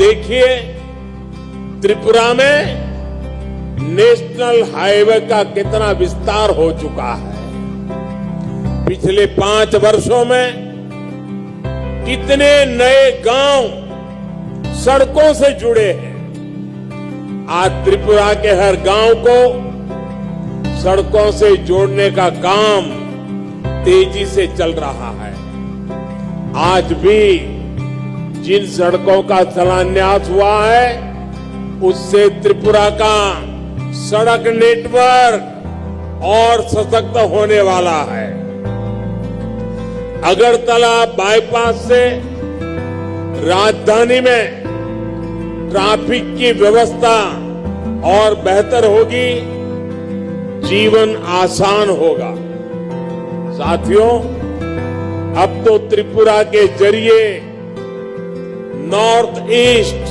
देखिए, त्रिपुरा में national highway का कितना विस्तार हो चुका है। पिछले 5 वर्षों में कितने नए गांव सड़कों से जुड़े हैं। आज त्रिपुरा के हर गांव को सड़कों से जोड़ने का काम तेजी से चल रहा है। आज भी जिन सड़कों का शिलान्यास हुआ है, उससे त्रिपुरा का सड़क नेटवर्क और सशक्त होने वाला है। अगरतला बाईपास से राजधानी में ट्रैफिक की व्यवस्था और बेहतर होगी, जीवन आसान होगा। साथियों, अब तो त्रिपुरा के जरिए नॉर्थ ईस्ट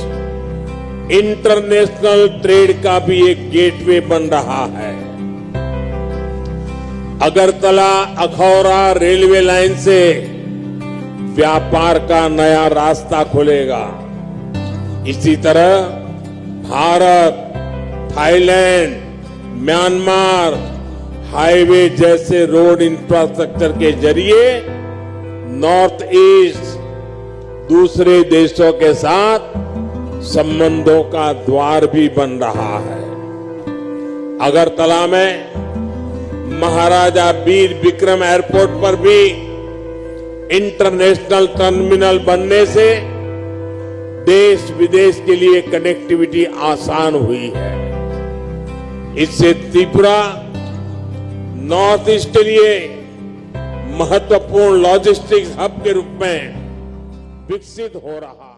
इंटरनेशनल ट्रेड का भी एक गेटवे बन रहा है। अगरतला अखौरा रेलवे लाइन से व्यापार का नया रास्ता खुलेगा। इसी तरह भारत, थाईलैंड, म्यांमार हाईवे जैसे रोड इंफ्रास्ट्रक्चर के जरिए नॉर्थ ईस्ट दूसरे देशों के साथ संबंधों का द्वार भी बन रहा है। अगरतला में महाराजा वीर विक्रम एयरपोर्ट पर भी इंटरनेशनल टर्मिनल बनने से देश विदेश के लिए कनेक्टिविटी आसान हुई है। इससे त्रिपुरा नॉर्थ ईस्ट के लिए महत्वपूर्ण लॉजिस्टिक्स हब के रूप में विकसित हो रहा है।